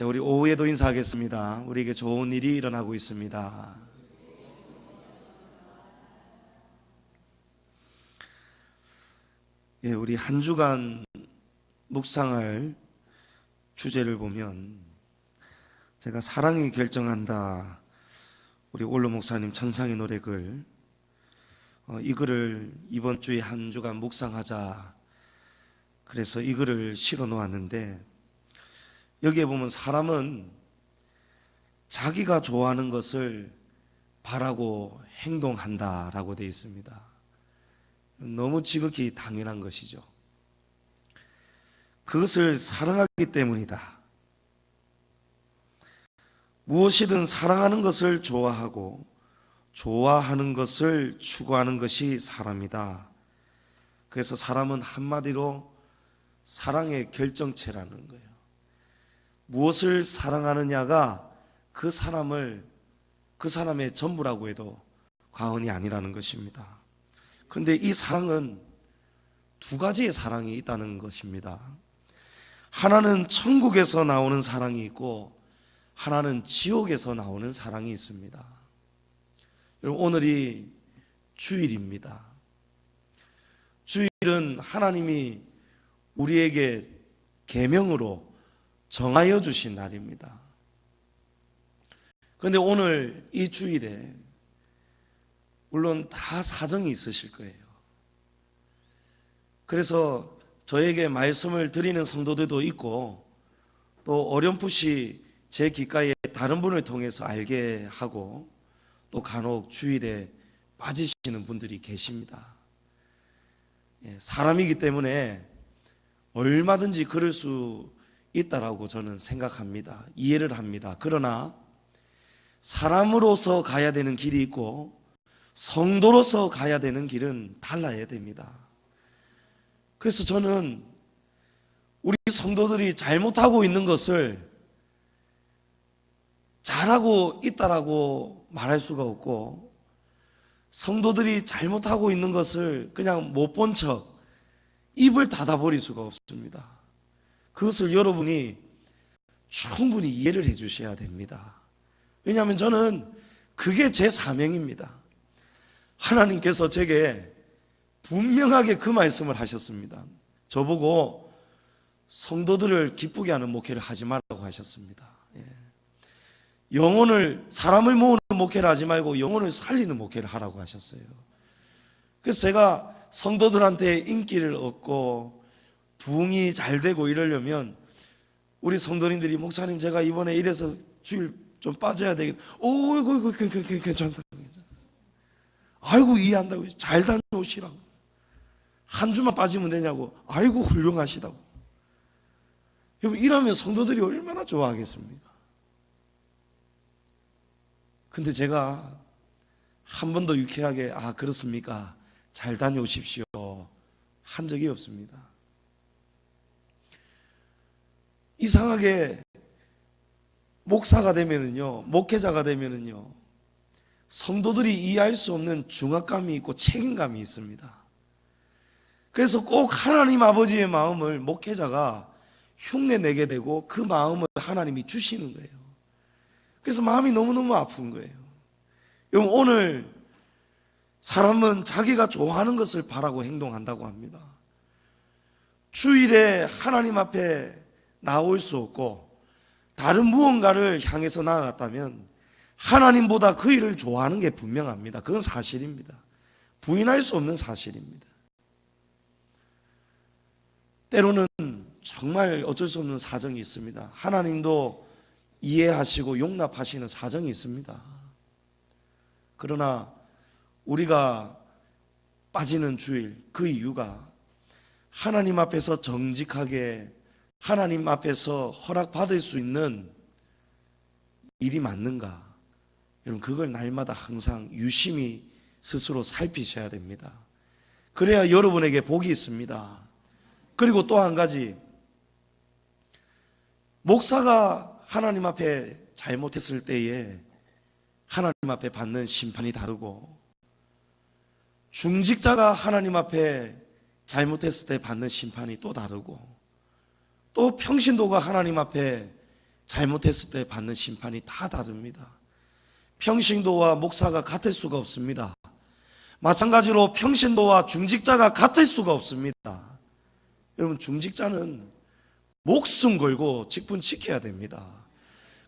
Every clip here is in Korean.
우리 오후에도 인사하겠습니다. 우리에게 좋은 일이 일어나고 있습니다. 우리 한 주간 묵상할 주제를 보면 제가 사랑이 결정한다, 우리 올로 목사님 천상의 노래 글, 이 글을 이번 주에 한 주간 묵상하자 그래서 이 글을 실어 놓았는데, 여기에 보면 사람은 자기가 좋아하는 것을 바라고 행동한다라고 되어 있습니다. 너무 지극히 당연한 것이죠. 그것을 사랑하기 때문이다. 무엇이든 사랑하는 것을 좋아하고 좋아하는 것을 추구하는 것이 사람이다. 그래서 사람은 한마디로 사랑의 결정체라는 거예요. 무엇을 사랑하느냐가 그 사람의 전부라고 해도 과언이 아니라는 것입니다. 그런데 이 사랑은 두 가지의 사랑이 있다는 것입니다. 하나는 천국에서 나오는 사랑이 있고 하나는 지옥에서 나오는 사랑이 있습니다. 여러분, 오늘이 주일입니다. 주일은 하나님이 우리에게 계명으로 정하여 주신 날입니다. 그런데 오늘 이 주일에 물론 다 사정이 있으실 거예요. 그래서 저에게 말씀을 드리는 성도들도 있고, 또 어렴풋이 제 귓가에 다른 분을 통해서 알게 하고, 또 간혹 주일에 빠지시는 분들이 계십니다. 사람이기 때문에 얼마든지 그럴 수 있다라고 저는 생각합니다. 이해를 합니다. 그러나 사람으로서 가야 되는 길이 있고 성도로서 가야 되는 길은 달라야 됩니다. 그래서 저는 우리 성도들이 잘못하고 있는 것을 잘하고 있다라고 말할 수가 없고, 성도들이 잘못하고 있는 것을 그냥 못 본 척 입을 닫아버릴 수가 없습니다. 그것을 여러분이 충분히 이해를 해 주셔야 됩니다. 왜냐하면 저는 그게 제 사명입니다. 하나님께서 제게 분명하게 그 말씀을 하셨습니다. 저보고 성도들을 기쁘게 하는 목회를 하지 말라고 하셨습니다. 영혼을, 사람을 모으는 목회를 하지 말고 영혼을 살리는 목회를 하라고 하셨어요. 그래서 제가 성도들한테 인기를 얻고 부흥이 잘 되고 이러려면 우리 성도님들이, 목사님 제가 이번에 이래서 주일 좀 빠져야 되겠다. 이거 괜찮다. 아이고, 이해한다고. 잘 다녀오시라고. 한 주만 빠지면 되냐고. 아이고, 훌륭하시다고. 여러분, 이러면 성도들이 얼마나 좋아하겠습니까? 근데 제가 한 번도 유쾌하게 그렇습니까? 잘 다녀오십시오 한 적이 없습니다. 이상하게 목사가 되면은요, 목회자가 되면은요, 성도들이 이해할 수 없는 중압감이 있고 책임감이 있습니다. 그래서 꼭 하나님 아버지의 마음을 목회자가 흉내내게 되고 그 마음을 하나님이 주시는 거예요. 그래서 마음이 너무너무 아픈 거예요. 여러분, 오늘 사람은 자기가 좋아하는 것을 바라고 행동한다고 합니다. 주일에 하나님 앞에 나올 수 없고 다른 무언가를 향해서 나아갔다면 하나님보다 그 일을 좋아하는 게 분명합니다. 그건 사실입니다. 부인할 수 없는 사실입니다. 때로는 정말 어쩔 수 없는 사정이 있습니다. 하나님도 이해하시고 용납하시는 사정이 있습니다. 그러나 우리가 빠지는 주일, 그 이유가 하나님 앞에서 정직하게 하나님 앞에서 허락받을 수 있는 일이 맞는가? 여러분, 그걸 날마다 항상 유심히 스스로 살피셔야 됩니다. 그래야 여러분에게 복이 있습니다. 그리고 또 한 가지, 목사가 하나님 앞에 잘못했을 때에 하나님 앞에 받는 심판이 다르고, 중직자가 하나님 앞에 잘못했을 때 받는 심판이 또 다르고, 또 평신도가 하나님 앞에 잘못했을 때 받는 심판이 다 다릅니다. 평신도와 목사가 같을 수가 없습니다. 마찬가지로 평신도와 중직자가 같을 수가 없습니다. 여러분, 중직자는 목숨 걸고 직분 지켜야 됩니다.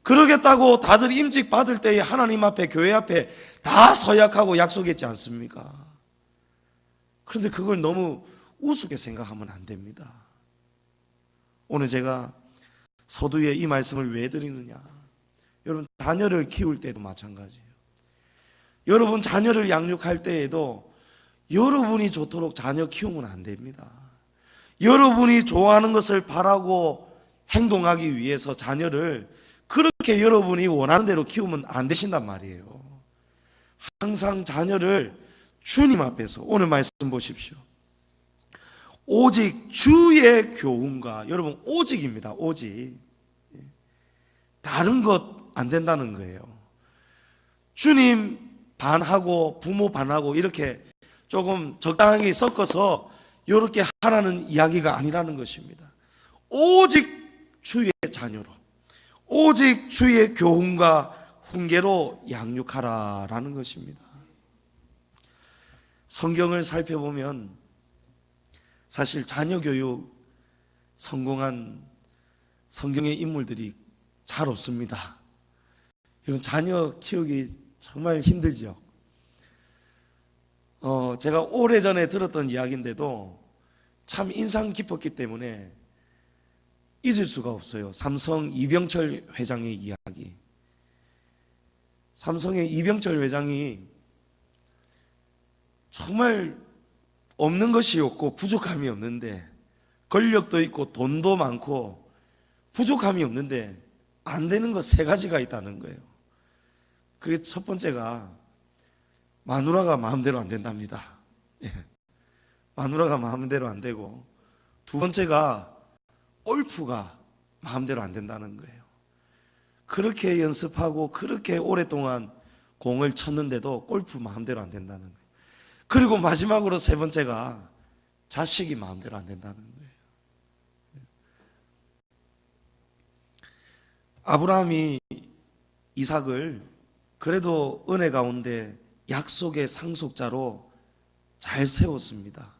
그러겠다고 다들 임직 받을 때에 하나님 앞에, 교회 앞에 다 서약하고 약속했지 않습니까? 그런데 그걸 너무 우습게 생각하면 안 됩니다. 오늘 제가 서두에 이 말씀을 왜 드리느냐? 여러분, 자녀를 키울 때도 마찬가지예요. 여러분 자녀를 양육할 때에도 여러분이 좋도록 자녀 키우면 안 됩니다. 여러분이 좋아하는 것을 바라고 행동하기 위해서 자녀를 그렇게 여러분이 원하는 대로 키우면 안 되신단 말이에요. 항상 자녀를 주님 앞에서, 오늘 말씀 보십시오. 오직 주의 교훈과, 여러분 오직입니다. 오직. 다른 것 안 된다는 거예요. 주님 반하고 부모 반하고 이렇게 조금 적당하게 섞어서 이렇게 하라는 이야기가 아니라는 것입니다. 오직 주의 자녀로, 오직 주의 교훈과 훈계로 양육하라라는 것입니다. 성경을 살펴보면 사실 자녀 교육 성공한 성경의 인물들이 잘 없습니다. 이건 자녀 키우기 정말 힘들죠. 제가 오래전에 들었던 이야기인데도 참 인상 깊었기 때문에 잊을 수가 없어요. 삼성 이병철 회장의 이야기. 삼성의 이병철 회장이 정말 없는 것이 없고 부족함이 없는데, 권력도 있고 돈도 많고 부족함이 없는데 안 되는 것 세 가지가 있다는 거예요. 그게 첫 번째가 마누라가 마음대로 안 된답니다. 예. 마누라가 마음대로 안 되고, 두 번째가 골프가 마음대로 안 된다는 거예요. 그렇게 연습하고 그렇게 오랫동안 공을 쳤는데도 골프 마음대로 안 된다는 거예요. 그리고 마지막으로 세 번째가 자식이 마음대로 안 된다는 거예요. 아브라함이 이삭을 그래도 은혜 가운데 약속의 상속자로 잘 세웠습니다.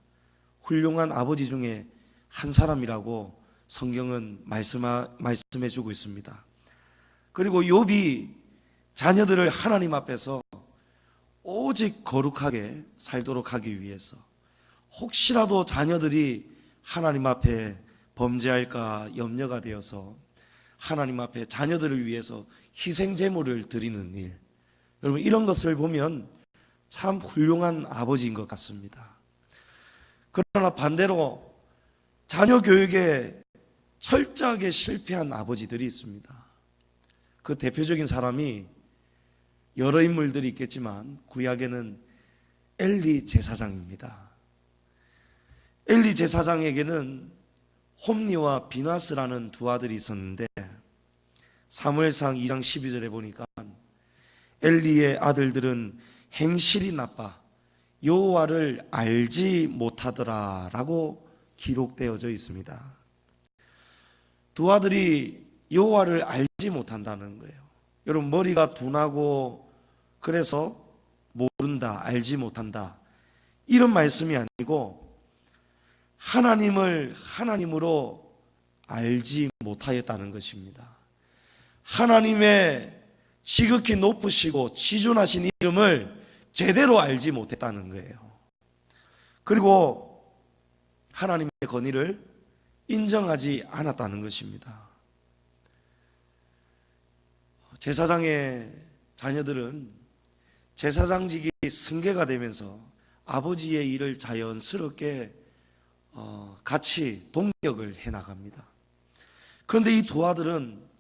훌륭한 아버지 중에 한 사람이라고 성경은 말씀해 주고 있습니다. 그리고 욥이 자녀들을 하나님 앞에서 오직 거룩하게 살도록 하기 위해서, 혹시라도 자녀들이 하나님 앞에 범죄할까 염려가 되어서 하나님 앞에 자녀들을 위해서 희생 제물을 드리는 일, 여러분 이런 것을 보면 참 훌륭한 아버지인 것 같습니다. 그러나 반대로 자녀 교육에 철저하게 실패한 아버지들이 있습니다. 그 대표적인 사람이 여러 인물들이 있겠지만 구약에는 엘리 제사장입니다. 엘리 제사장에게는 홈니와 비나스라는 두 아들이 있었는데, 사무엘상 2장 12절에 보니까 엘리의 아들들은 행실이 나빠 여호와를 알지 못하더라라고 기록되어져 있습니다. 두 아들이 여호와를 알지 못한다는 거예요. 여러분, 머리가 둔하고 그래서 모른다, 알지 못한다, 이런 말씀이 아니고 하나님을 하나님으로 알지 못하였다는 것입니다. 하나님의 지극히 높으시고 지존하신 이름을 제대로 알지 못했다는 거예요. 그리고 하나님의 권위를 인정하지 않았다는 것입니다. 제사장의 자녀들은 제사장직이 승계가 되면서 아버지의 일을 자연스럽게 같이 동력을 해나갑니다. 그런데 이 두 아들은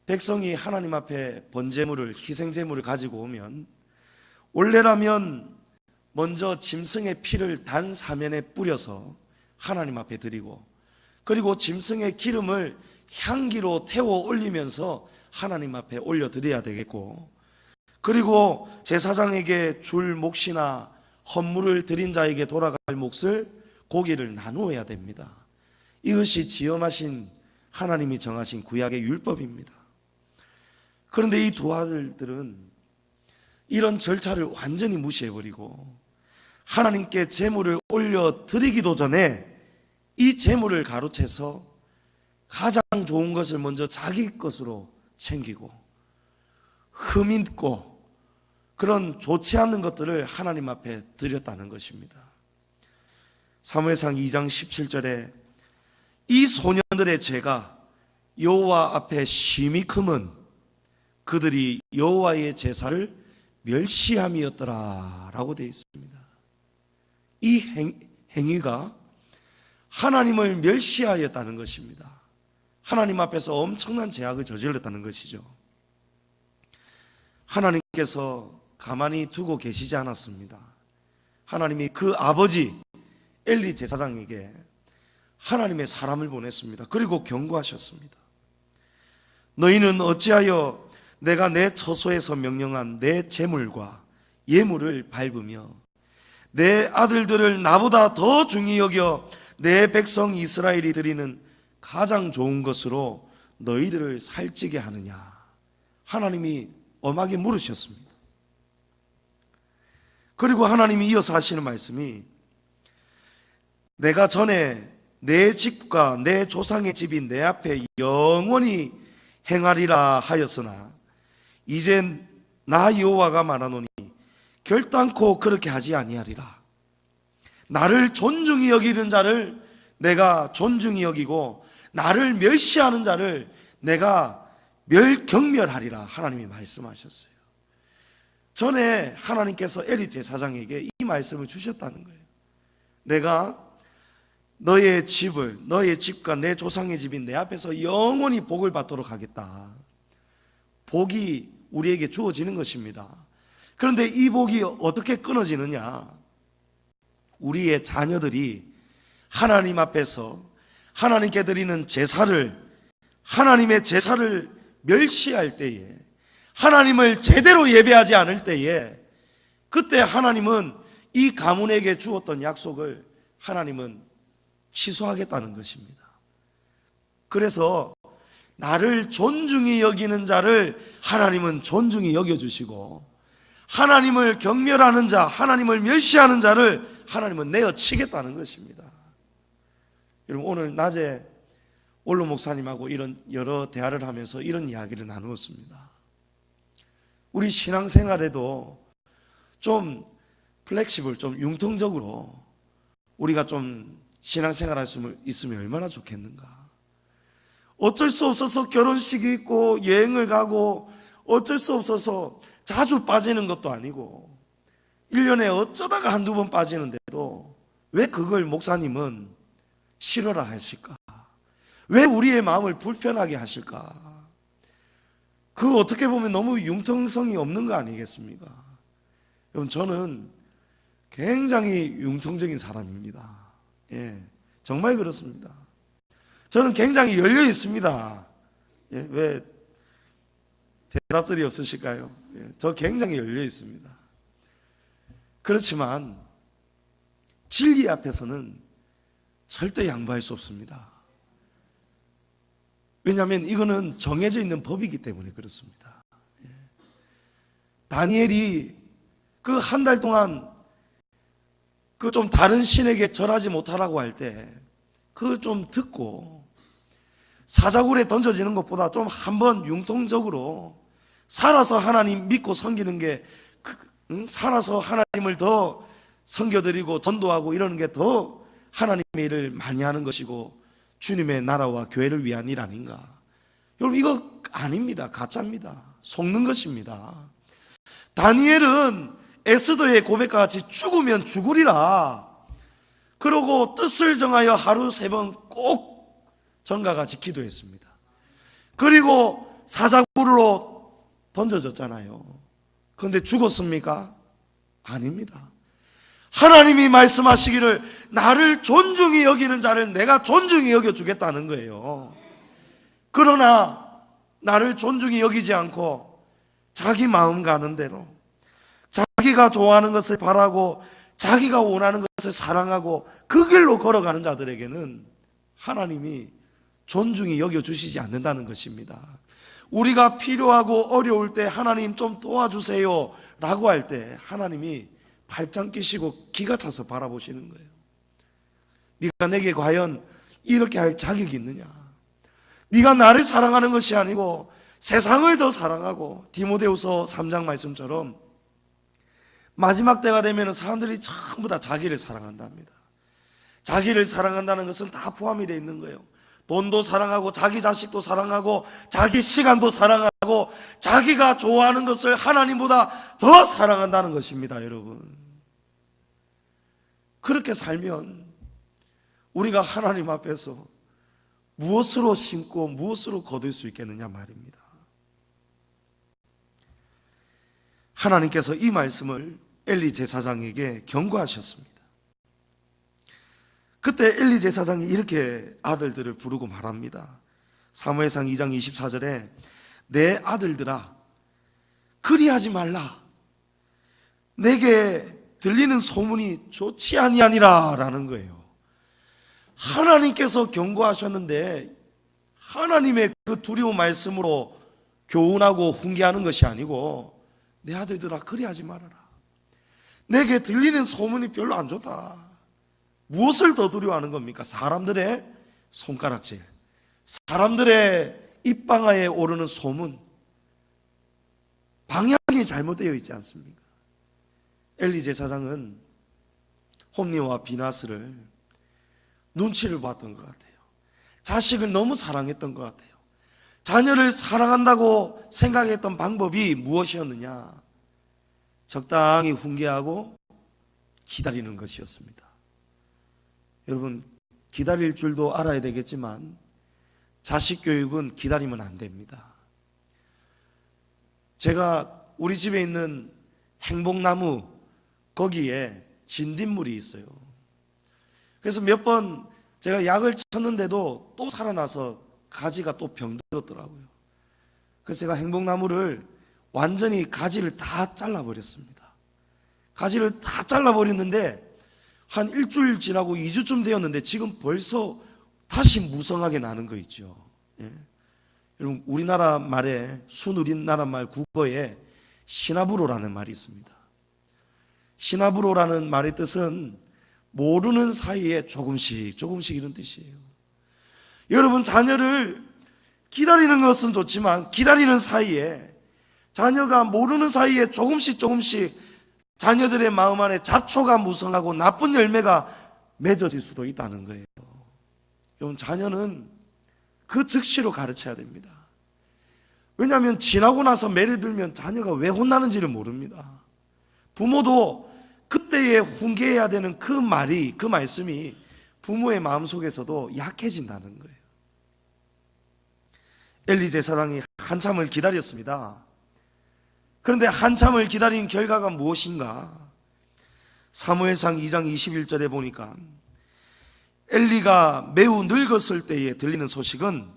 백성이 하나님 앞에 번제물을, 희생제물을 가지고 오면 원래라면 먼저 짐승의 피를 단 사면에 뿌려서 하나님 앞에 드리고, 그리고 짐승의 기름을 향기로 태워 올리면서 하나님 앞에 올려드려야 되겠고, 그리고 제사장에게 줄 몫이나 헌물을 드린 자에게 돌아갈 몫을 고기를 나누어야 됩니다. 이것이 지엄하신 하나님이 정하신 구약의 율법입니다. 그런데 이 두 아들들은 이런 절차를 완전히 무시해버리고 하나님께 제물을 올려드리기도 전에 이 제물을 가로채서 가장 좋은 것을 먼저 자기 것으로 챙기고 흠있고 그런 좋지 않은 것들을 하나님 앞에 드렸다는 것입니다. 사무엘상 2장 17절에 이 소년들의 죄가 여호와 앞에 심히 크면 그들이 여호와의 제사를 멸시함이었더라 라고 되어 있습니다. 이 행위가 하나님을 멸시하였다는 것입니다. 하나님 앞에서 엄청난 죄악을 저질렀다는 것이죠. 하나님께서 가만히 두고 계시지 않았습니다. 하나님이 그 아버지 엘리 제사장에게 하나님의 사람을 보냈습니다. 그리고 경고하셨습니다. 너희는 어찌하여 내가 내 처소에서 명령한 내 제물과 예물을 밟으며 내 아들들을 나보다 더 중히 여겨 내 백성 이스라엘이 드리는 가장 좋은 것으로 너희들을 살찌게 하느냐. 하나님이 엄하게 물으셨습니다. 그리고 하나님이 이어서 하시는 말씀이 내가 전에 내 집과 내 조상의 집이 내 앞에 영원히 행하리라 하였으나 이젠 나 여호와가 말하노니 결단코 그렇게 하지 아니하리라. 나를 존중히 여기는 자를 내가 존중히 여기고 나를 멸시하는 자를 내가 경멸하리라. 하나님이 말씀하셨어요. 전에 하나님께서 엘리 제사장에게 이 말씀을 주셨다는 거예요. 내가 너의 집과 내 조상의 집인 내 앞에서 영원히 복을 받도록 하겠다. 복이 우리에게 주어지는 것입니다. 그런데 이 복이 어떻게 끊어지느냐? 우리의 자녀들이 하나님 앞에서 하나님께 드리는 제사를, 하나님의 제사를 멸시할 때에, 하나님을 제대로 예배하지 않을 때에, 그때 하나님은 이 가문에게 주었던 약속을 하나님은 취소하겠다는 것입니다. 그래서 나를 존중히 여기는 자를 하나님은 존중히 여겨주시고, 하나님을 경멸하는 자, 하나님을 멸시하는 자를 하나님은 내어치겠다는 것입니다. 여러분, 오늘 낮에 원로 목사님하고 이런 여러 대화를 하면서 이런 이야기를 나누었습니다. 우리 신앙생활에도 좀 플렉시블, 좀 융통적으로 우리가 좀 신앙생활 할 수 있으면 얼마나 좋겠는가. 어쩔 수 없어서 결혼식이 있고 여행을 가고 어쩔 수 없어서 자주 빠지는 것도 아니고 1년에 어쩌다가 한두 번 빠지는데도 왜 그걸 목사님은 싫어라 하실까? 왜 우리의 마음을 불편하게 하실까? 그거 어떻게 보면 너무 융통성이 없는 거 아니겠습니까? 여러분, 저는 굉장히 융통적인 사람입니다. 예, 정말 그렇습니다. 저는 굉장히 열려 있습니다. 예, 왜 대답들이 없으실까요? 예, 저 굉장히 열려 있습니다. 그렇지만 진리 앞에서는 절대 양보할 수 없습니다. 왜냐하면 이거는 정해져 있는 법이기 때문에 그렇습니다. 예. 다니엘이 그 한 달 동안 그 좀 다른 신에게 절하지 못하라고 할 때 그걸 좀 듣고 사자굴에 던져지는 것보다 좀 한번 융통적으로 살아서 하나님 믿고 섬기는 게 살아서 하나님을 더 섬겨드리고 전도하고 이러는 게 더 하나님의 일을 많이 하는 것이고 주님의 나라와 교회를 위한 일 아닌가. 여러분, 이거 아닙니다. 가짜입니다. 속는 것입니다. 다니엘은 에스더의 고백과 같이 죽으면 죽으리라 그러고 뜻을 정하여 하루 3번 꼭 전과 같이 기도했습니다. 그리고 사자굴로 던져졌잖아요. 그런데 죽었습니까? 아닙니다. 하나님이 말씀하시기를 나를 존중히 여기는 자를 내가 존중히 여겨주겠다는 거예요. 그러나 나를 존중히 여기지 않고 자기 마음 가는 대로 자기가 좋아하는 것을 바라고 자기가 원하는 것을 사랑하고 그 길로 걸어가는 자들에게는 하나님이 존중히 여겨주시지 않는다는 것입니다. 우리가 필요하고 어려울 때 하나님 좀 도와주세요 라고 할 때 하나님이 발짱 끼시고 기가 차서 바라보시는 거예요. 네가 내게 과연 이렇게 할 자격이 있느냐? 네가 나를 사랑하는 것이 아니고 세상을 더 사랑하고, 디모데후서 3장 말씀처럼 마지막 때가 되면 사람들이 전부 다 자기를 사랑한답니다. 자기를 사랑한다는 것은 다 포함이 되어 있는 거예요. 돈도 사랑하고, 자기 자식도 사랑하고, 자기 시간도 사랑하고, 자기가 좋아하는 것을 하나님보다 더 사랑한다는 것입니다, 여러분. 그렇게 살면 우리가 하나님 앞에서 무엇으로 심고 무엇으로 거둘 수 있겠느냐 말입니다. 하나님께서 이 말씀을 엘리 제사장에게 경고하셨습니다. 그때 엘리 제사장이 이렇게 아들들을 부르고 말합니다. 사무엘상 2장 24절에 내 아들들아 그리하지 말라, 내게 들리는 소문이 좋지 아니하니라 라는 거예요. 하나님께서 경고하셨는데 하나님의 그 두려운 말씀으로 교훈하고 훈계하는 것이 아니고, 내 아들들아 그리하지 말아라, 내게 들리는 소문이 별로 안 좋다. 무엇을 더 두려워하는 겁니까? 사람들의 손가락질, 사람들의 입방아에 오르는 소문, 방향이 잘못되어 있지 않습니까? 엘리 제사장은 홈리와 비나스를 눈치를 봤던 것 같아요. 자식을 너무 사랑했던 것 같아요. 자녀를 사랑한다고 생각했던 방법이 무엇이었느냐? 적당히 훈계하고 기다리는 것이었습니다. 여러분, 기다릴 줄도 알아야 되겠지만 자식 교육은 기다리면 안 됩니다. 제가 우리 집에 있는 행복나무 거기에 진딧물이 있어요. 그래서 몇 번 제가 약을 쳤는데도 또 살아나서 가지가 또 병들었더라고요. 그래서 제가 행복나무를 완전히 가지를 다 잘라버렸습니다. 가지를 다 잘라버렸는데 한 일주일 지나고 2주쯤 되었는데 지금 벌써 다시 무성하게 나는 거 있죠. 예. 여러분, 우리나라 말에, 순우리나라 말 국어에 시나브로라는 말이 있습니다. 시나브로라는 말의 뜻은 모르는 사이에 조금씩 이런 뜻이에요. 여러분, 자녀를 기다리는 것은 좋지만 기다리는 사이에, 자녀가 모르는 사이에 조금씩 자녀들의 마음 안에 잡초가 무성하고 나쁜 열매가 맺어질 수도 있다는 거예요. 여러분, 자녀는 그 즉시로 가르쳐야 됩니다. 왜냐하면 지나고 나서 매를 들면 자녀가 왜 혼나는지를 모릅니다. 부모도 그때에 훈계해야 되는 그 말씀이 부모의 마음속에서도 약해진다는 거예요. 엘리 제사장이 한참을 기다렸습니다. 그런데 한참을 기다린 결과가 무엇인가? 사무엘상 2장 21절에 보니까 엘리가 매우 늙었을 때에 들리는 소식은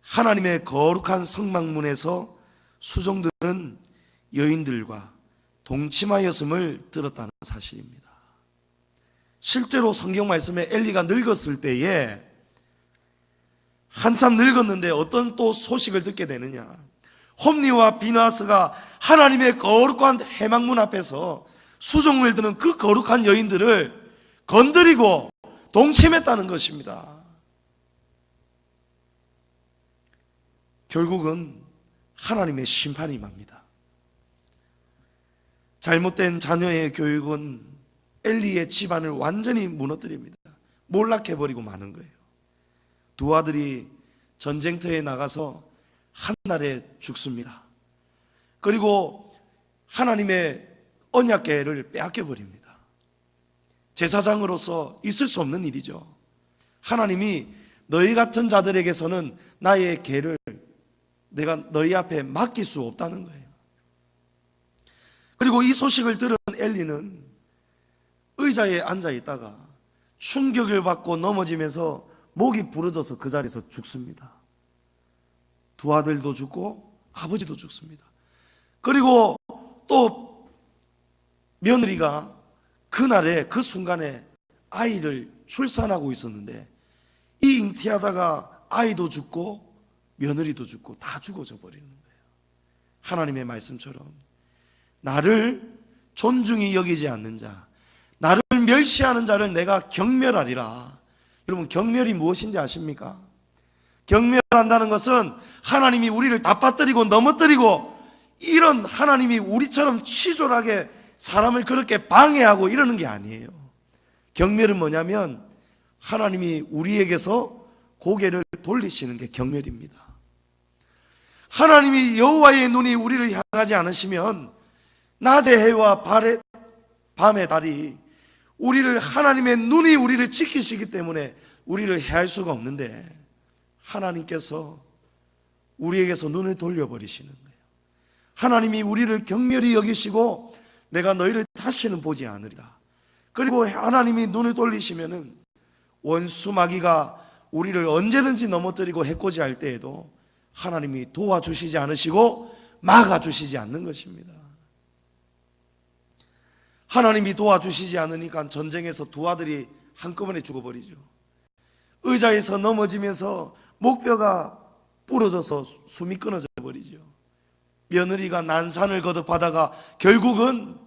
하나님의 거룩한 성막문에서 수종드는 여인들과 동침하였음을 들었다는 사실입니다. 실제로 성경 말씀에 엘리가 늙었을 때에 한참 늙었는데 어떤 또 소식을 듣게 되느냐? 홈리와 비나스가 하나님의 거룩한 회막문 앞에서 수종을 드는 그 거룩한 여인들을 건드리고 동침했다는 것입니다. 결국은 하나님의 심판이 임합니다. 잘못된 자녀의 교육은 엘리의 집안을 완전히 무너뜨립니다. 몰락해버리고 마는 거예요. 두 아들이 전쟁터에 나가서 한날에 죽습니다. 그리고 하나님의 언약궤를 빼앗겨버립니다. 제사장으로서 있을 수 없는 일이죠. 하나님이 너희 같은 자들에게서는 나의 궤를 내가 너희 앞에 맡길 수 없다는 거예요. 그리고 이 소식을 들은 엘리는 의자에 앉아 있다가 충격을 받고 넘어지면서 목이 부러져서 그 자리에서 죽습니다. 두 아들도 죽고 아버지도 죽습니다. 그리고 또 며느리가 그날에 그 순간에 아이를 출산하고 있었는데 이 잉태하다가 아이도 죽고 며느리도 죽고 다 죽어져 버리는 거예요. 하나님의 말씀처럼 나를 존중히 여기지 않는 자, 나를 멸시하는 자를 내가 경멸하리라. 여러분, 경멸이 무엇인지 아십니까? 경멸한다는 것은 하나님이 우리를 잡아뜨리고 넘어뜨리고, 이런 하나님이 우리처럼 치졸하게 사람을 그렇게 방해하고 이러는 게 아니에요. 경멸은 뭐냐면 하나님이 우리에게서 고개를 돌리시는 게 경멸입니다. 하나님이 여호와의 눈이 우리를 향하지 않으시면 낮의 해와 밤의 달이 하나님의 눈이 우리를 지키시기 때문에 우리를 해할 수가 없는데, 하나님께서 우리에게서 눈을 돌려버리시는 거예요. 하나님이 우리를 경멸히 여기시고 내가 너희를 다시는 보지 않으리라. 그리고 하나님이 눈을 돌리시면은 원수 마귀가 우리를 언제든지 넘어뜨리고 해코지할 때에도 하나님이 도와주시지 않으시고 막아주시지 않는 것입니다. 하나님이 도와주시지 않으니까 전쟁에서 두 아들이 한꺼번에 죽어버리죠. 의자에서 넘어지면서 목뼈가 부러져서 숨이 끊어져 버리죠. 며느리가 난산을 거듭하다가 결국은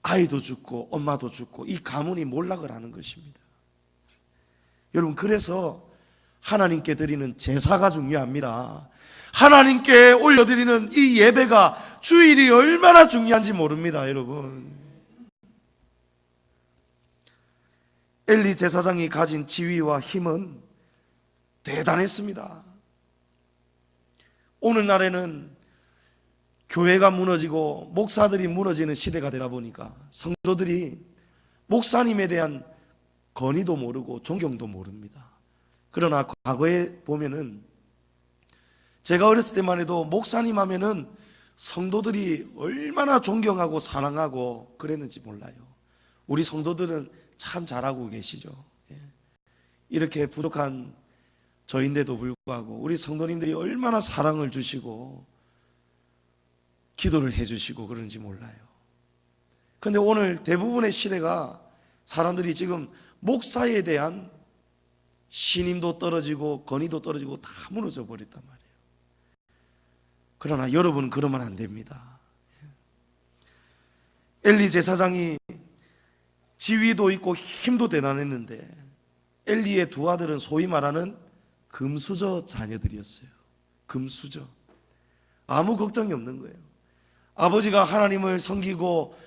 아이도 죽고 엄마도 죽고 이 가문이 몰락을 하는 것입니다. 여러분, 그래서 하나님께 드리는 제사가 중요합니다. 하나님께 올려드리는 이 예배가, 주일이 얼마나 중요한지 모릅니다, 여러분. 엘리 제사장이 가진 지위와 힘은 대단했습니다. 오늘날에는 교회가 무너지고 목사들이 무너지는 시대가 되다 보니까 성도들이 목사님에 대한 권위도 모르고 존경도 모릅니다. 그러나 과거에 보면은, 제가 어렸을 때만 해도 목사님 하면은 성도들이 얼마나 존경하고 사랑하고 그랬는지 몰라요. 우리 성도들은 참 잘하고 계시죠. 이렇게 부족한 저인데도 불구하고 우리 성도님들이 얼마나 사랑을 주시고 기도를 해주시고 그런지 몰라요. 그런데 오늘 대부분의 시대가, 사람들이 지금 목사에 대한 신임도 떨어지고 권위도 떨어지고 다 무너져 버렸단 말이에요. 그러나 여러분은 그러면 안 됩니다. 엘리 제사장이 지위도 있고 힘도 대단했는데, 엘리의 두 아들은 소위 말하는 금수저 자녀들이었어요. 금수저. 아무 걱정이 없는 거예요. 아버지가 하나님을 섬기고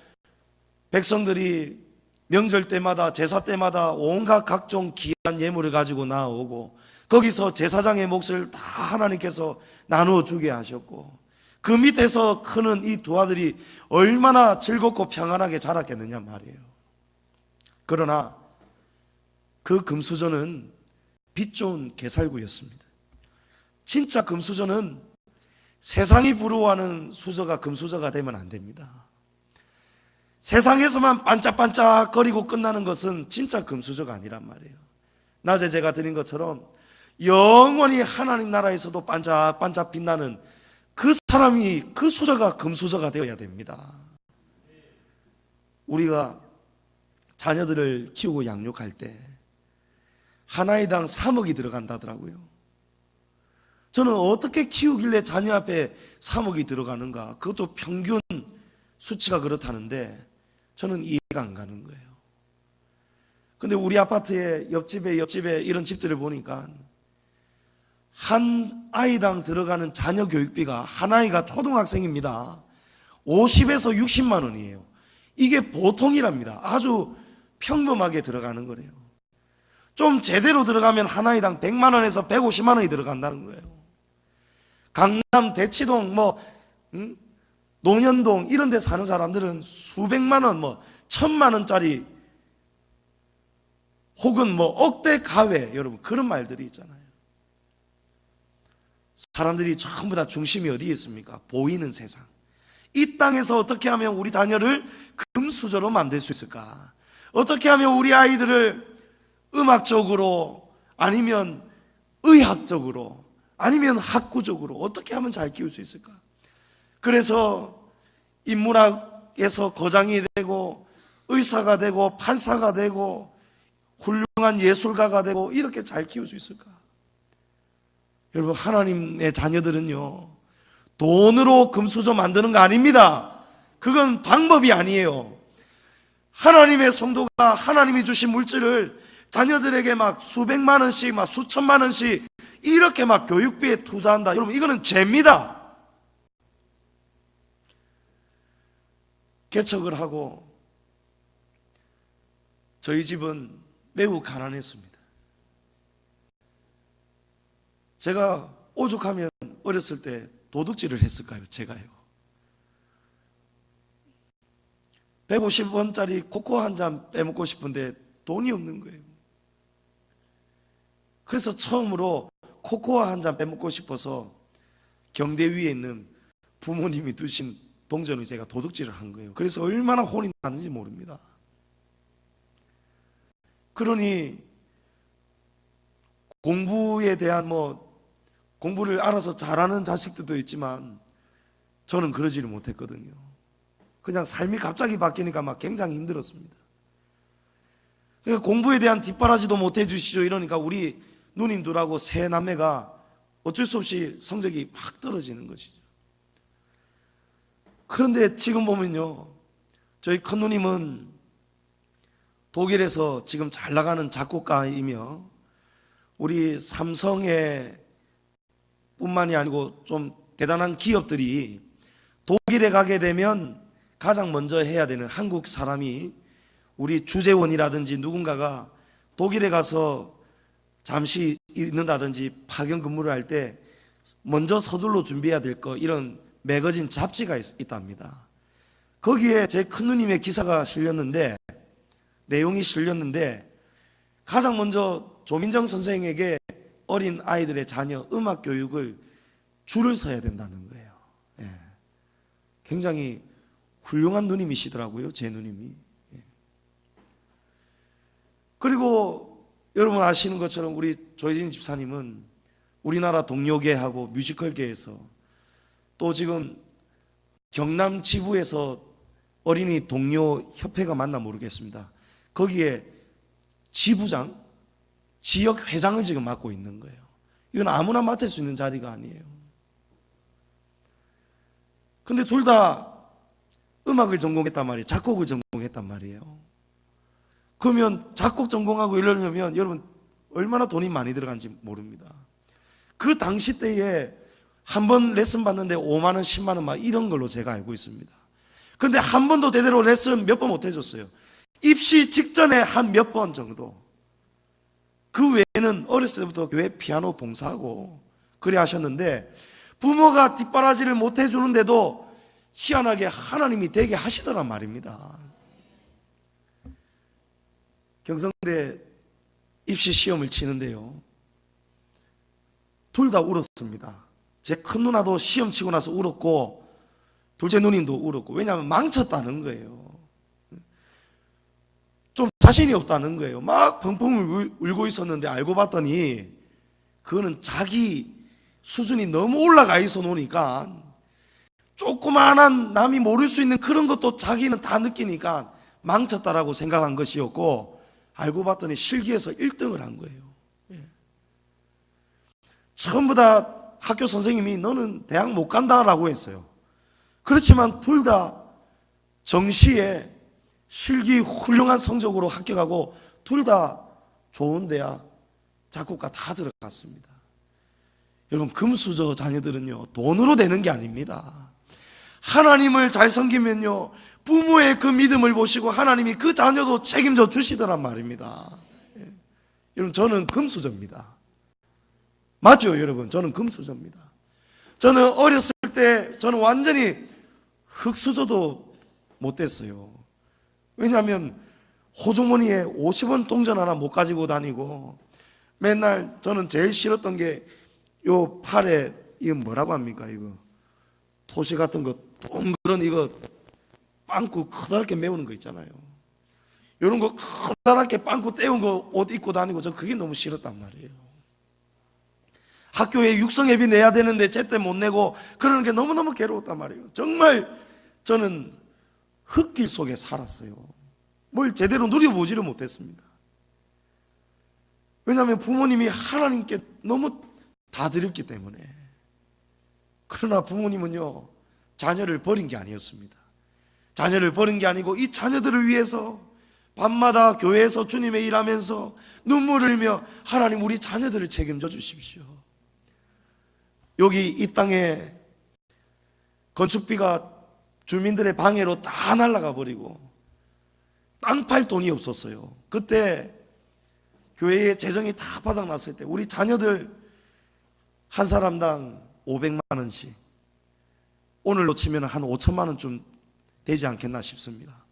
백성들이 명절 때마다, 제사 때마다 온갖 각종 귀한 예물을 가지고 나오고, 거기서 제사장의 몫을 다 하나님께서 나누어 주게 하셨고, 그 밑에서 크는 이 두 아들이 얼마나 즐겁고 평안하게 자랐겠느냐 말이에요. 그러나 그 금수저는 빛 좋은 개살구였습니다. 진짜 금수저는 세상이 부러워하는 수저가 금수저가 되면 안 됩니다. 세상에서만 반짝반짝거리고 끝나는 것은 진짜 금수저가 아니란 말이에요. 낮에 제가 드린 것처럼 영원히 하나님 나라에서도 반짝반짝 빛나는 그 사람이, 그 수저가 금수저가 되어야 됩니다. 우리가 자녀들을 키우고 양육할 때 한 아이당 3억이 들어간다더라고요. 저는 어떻게 키우길래 자녀 앞에 3억이 들어가는가, 그것도 평균 수치가 그렇다는데 저는 이해가 안 가는 거예요. 근데 우리 아파트에 옆집에 이런 집들을 보니까 한 아이당 들어가는 자녀 교육비가, 한 아이가 초등학생입니다, 50에서 60만 원이에요. 이게 보통이랍니다. 아주 평범하게 들어가는 거래요. 좀 제대로 들어가면 한 아이당 100만 원에서 150만 원이 들어간다는 거예요. 강남 대치동 논현동 이런 데 사는 사람들은 수백만 원, 1,000만 원짜리 혹은 억대 가외, 여러분 그런 말들이 있잖아요. 사람들이 전부 다 중심이 어디에 있습니까? 보이는 세상. 이 땅에서 어떻게 하면 우리 자녀를 금수저로 만들 수 있을까? 어떻게 하면 우리 아이들을 음악적으로, 아니면 의학적으로, 아니면 학구적으로 어떻게 하면 잘 키울 수 있을까? 그래서 인문학에서 거장이 되고 의사가 되고 판사가 되고 훌륭한 예술가가 되고 이렇게 잘 키울 수 있을까? 여러분, 하나님의 자녀들은요, 돈으로 금수저 만드는 거 아닙니다. 그건 방법이 아니에요. 하나님의 성도가 하나님이 주신 물질을 자녀들에게 막 수백만 원씩, 막 수천만 원씩 이렇게 막 교육비에 투자한다. 여러분, 이거는 죄입니다. 개척을 하고 저희 집은 매우 가난했습니다. 제가 오죽하면 어렸을 때 도둑질을 했을까요? 제가요. 150원짜리 코코아 한 잔 빼먹고 싶은데 돈이 없는 거예요. 그래서 처음으로 코코아 한 잔 빼먹고 싶어서 경대 위에 있는 부모님이 두신 동전을 제가 도둑질을 한 거예요. 그래서 얼마나 혼이 나는지 모릅니다. 그러니 공부에 대한 공부를 알아서 잘하는 자식들도 있지만 저는 그러지를 못했거든요. 그냥 삶이 갑자기 바뀌니까 막 굉장히 힘들었습니다. 그러니까 공부에 대한 뒷바라지도 못 해주시죠. 이러니까 우리 누님들하고 세 남매가 어쩔 수 없이 성적이 막 떨어지는 것이죠. 그런데 지금 보면요, 저희 큰 누님은 독일에서 지금 잘 나가는 작곡가이며 우리 삼성의 뿐만이 아니고 좀 대단한 기업들이 독일에 가게 되면 가장 먼저 해야 되는, 한국 사람이 우리 주재원이라든지 누군가가 독일에 가서 잠시 있는다든지 파견 근무를 할 때 먼저 서둘러 준비해야 될 거, 이런 매거진 잡지가 있답니다. 거기에 제 큰누님의 기사가 실렸는데, 내용이 실렸는데, 가장 먼저 조민정 선생에게 어린 아이들의 자녀 음악 교육을 줄을 서야 된다는 거예요. 예. 굉장히 훌륭한 누님이시더라고요, 제 누님이. 예. 그리고 여러분 아시는 것처럼 우리 조혜진 집사님은 우리나라 동요계하고 뮤지컬계에서 또 지금 경남 지부에서 어린이 동요 협회가 맞나 모르겠습니다. 거기에 지부장, 지역 회장을 지금 맡고 있는 거예요. 이건 아무나 맡을 수 있는 자리가 아니에요. 근데 둘 다 음악을 전공했단 말이에요. 작곡을 전공했단 말이에요. 그러면 작곡 전공하고 이러려면 여러분 얼마나 돈이 많이 들어간지 모릅니다. 그 당시 때에 한 번 레슨 받는데 5만 원, 10만 원 막 이런 걸로 제가 알고 있습니다. 근데 한 번도 제대로 레슨 몇 번 못 해줬어요. 입시 직전에 한 몇 번 정도. 그 외에는 어렸을 때부터 교회 피아노 봉사하고 그래 하셨는데, 부모가 뒷바라지를 못 해주는데도 희한하게 하나님이 되게 하시더란 말입니다. 경성대 입시 시험을 치는데요, 둘 다 울었습니다. 제 큰 누나도 시험 치고 나서 울었고 둘째 누님도 울었고, 왜냐하면 망쳤다는 거예요. 좀 자신이 없다는 거예요. 막 펑펑 울고 있었는데 알고 봤더니 그거는 자기 수준이 너무 올라가 있어 놓으니까, 조그마한 남이 모를 수 있는 그런 것도 자기는 다 느끼니까 망쳤다라고 생각한 것이었고, 알고 봤더니 실기에서 1등을 한 거예요. 예. 전부 다 학교 선생님이 너는 대학 못 간다라고 했어요. 그렇지만 둘 다 정시에 실기 훌륭한 성적으로 합격하고 둘 다 좋은 대학 작곡가 다 들어갔습니다. 여러분, 금수저 자녀들은요 돈으로 되는 게 아닙니다. 하나님을 잘 섬기면요 부모의 그 믿음을 보시고 하나님이 그 자녀도 책임져 주시더란 말입니다. 예. 여러분, 저는 금수저입니다. 맞죠 여러분? 저는 금수저입니다. 저는 어렸을 때 저는 완전히 흙수저도 못 됐어요. 왜냐하면 호주머니에 50원 동전 하나 못 가지고 다니고, 맨날 저는 제일 싫었던 게 요 팔에 이거 뭐라고 합니까? 이거 토시 같은 거 동그란 이거 빵꾸 커다랗게 메우는 거 있잖아요. 이런 거 커다랗게 빵꾸 떼운 거 옷 입고 다니고, 저 그게 너무 싫었단 말이에요. 학교에 육성회비 내야 되는데 제때 못 내고 그러는 게 너무너무 괴로웠단 말이에요. 정말 저는 흙길 속에 살았어요. 뭘 제대로 누려보지를 못했습니다. 왜냐하면 부모님이 하나님께 너무 다 드렸기 때문에. 그러나 부모님은요, 자녀를 버린 게 아니었습니다. 자녀를 버린 게 아니고 이 자녀들을 위해서 밤마다 교회에서 주님의 일하면서 눈물을 흘리며 하나님 우리 자녀들을 책임져 주십시오. 여기 이 땅에 건축비가 주민들의 방해로 다 날아가 버리고 땅 팔 돈이 없었어요. 그때 교회의 재정이 다 바닥났을 때 우리 자녀들 한 사람당 500만 원씩, 오늘로 치면 한 5천만 원쯤 되지 않겠나 싶습니다.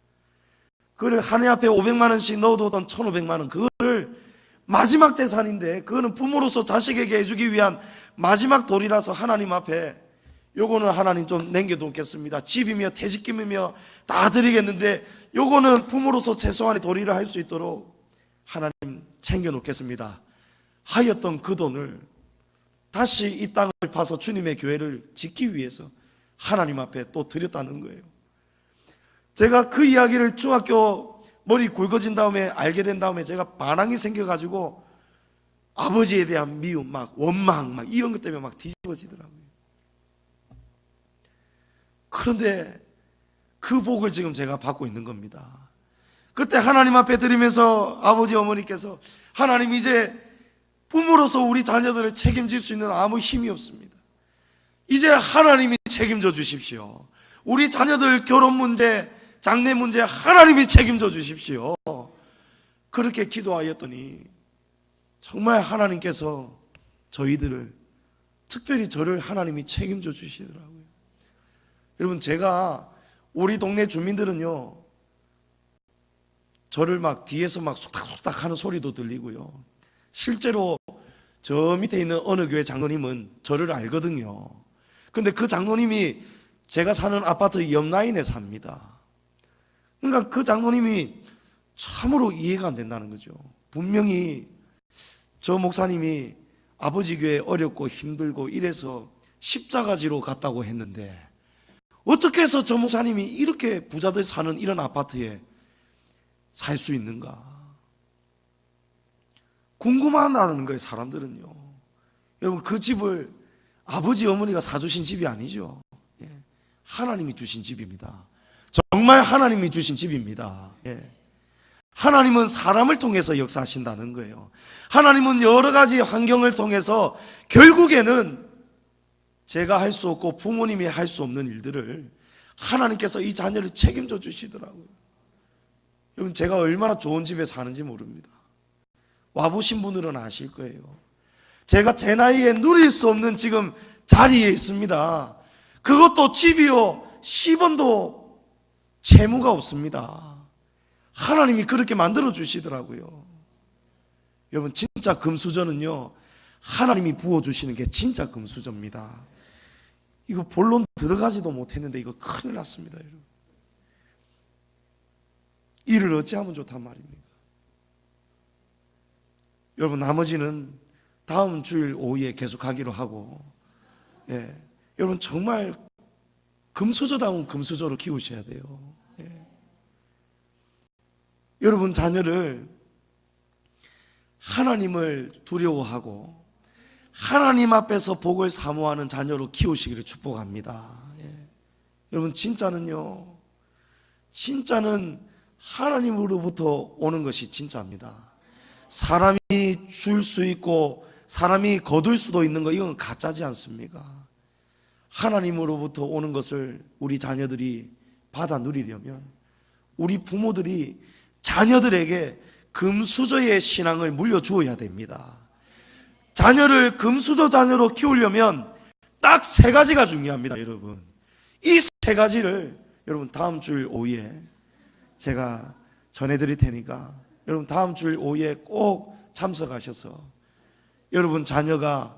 그걸 한 해 앞에 500만 원씩 넣어두던 1,500만 원, 그거를 마지막 재산인데 그거는 부모로서 자식에게 해주기 위한 마지막 돌이라서 하나님 앞에 요거는 하나님 좀 남겨놓겠습니다. 집이며 퇴직금이며 다 드리겠는데 요거는 부모로서 최소한의 도리를 할 수 있도록 하나님 챙겨놓겠습니다 하였던 그 돈을 다시 이 땅을 파서 주님의 교회를 짓기 위해서 하나님 앞에 또 드렸다는 거예요. 제가 그 이야기를 중학교 머리 굵어진 다음에 알게 된 다음에 제가 반항이 생겨가지고 아버지에 대한 미움, 막 원망, 막 이런 것 때문에 막 뒤집어지더라고요. 그런데 그 복을 지금 제가 받고 있는 겁니다. 그때 하나님 앞에 드리면서 아버지 어머니께서 하나님 이제 부모로서 우리 자녀들을 책임질 수 있는 아무 힘이 없습니다. 이제 하나님이 책임져 주십시오. 우리 자녀들 결혼 문제, 장래 문제 하나님이 책임져 주십시오. 그렇게 기도하였더니 정말 하나님께서 저희들을, 특별히 저를 하나님이 책임져 주시더라고요. 여러분, 제가 우리 동네 주민들은요, 저를 막 뒤에서 막 쑥닥쑥닥 하는 소리도 들리고요, 실제로 저 밑에 있는 어느 교회 장로님은 저를 알거든요. 근데 그 장로님이 제가 사는 아파트 옆 라인에 삽니다. 그러니까 그 장로님이 참으로 이해가 안 된다는 거죠. 분명히 저 목사님이 아버지 교회 어렵고 힘들고 이래서 십자가지로 갔다고 했는데 어떻게 해서 저 목사님이 이렇게 부자들 사는 이런 아파트에 살 수 있는가 궁금하다는 거예요, 사람들은요. 여러분, 그 집을 아버지 어머니가 사주신 집이 아니죠. 하나님이 주신 집입니다. 정말 하나님이 주신 집입니다. 하나님은 사람을 통해서 역사하신다는 거예요. 하나님은 여러 가지 환경을 통해서 결국에는 제가 할 수 없고 부모님이 할 수 없는 일들을 하나님께서 이 자녀를 책임져 주시더라고요. 여러분, 제가 얼마나 좋은 집에 사는지 모릅니다. 와보신 분들은 아실 거예요. 제가 제 나이에 누릴 수 없는 지금 자리에 있습니다. 그것도 집이요 10원도 채무가 없습니다. 하나님이 그렇게 만들어 주시더라고요. 여러분, 진짜 금수저는요, 하나님이 부어주시는 게 진짜 금수저입니다. 이거 본론 들어가지도 못했는데 이거 큰일 났습니다. 여러분, 이를 어찌하면 좋단 말입니까? 여러분, 나머지는 다음 주일 오후에 계속하기로 하고, 여러분 정말 금수저다운 금수저로 키우셔야 돼요. 여러분 자녀를 하나님을 두려워하고 하나님 앞에서 복을 사모하는 자녀로 키우시기를 축복합니다. 여러분, 진짜는요, 진짜는 하나님으로부터 오는 것이 진짜입니다. 사람이 줄 수 있고 사람이 거둘 수도 있는 거, 이건 가짜지 않습니까? 하나님으로부터 오는 것을 우리 자녀들이 받아 누리려면 우리 부모들이 자녀들에게 금수저의 신앙을 물려주어야 됩니다. 자녀를 금수저 자녀로 키우려면 딱 세 가지가 중요합니다. 여러분, 이 세 가지를 여러분 다음 주일 오후에 제가 전해드릴 테니까 여러분 다음 주일 오후에 꼭 참석하셔서 여러분 자녀가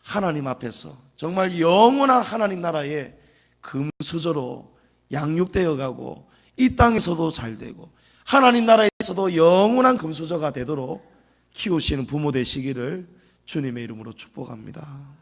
하나님 앞에서 정말 영원한 하나님 나라의 금수저로 양육되어 가고 이 땅에서도 잘 되고 하나님 나라에서도 영원한 금수저가 되도록 키우시는 부모 되시기를 주님의 이름으로 축복합니다.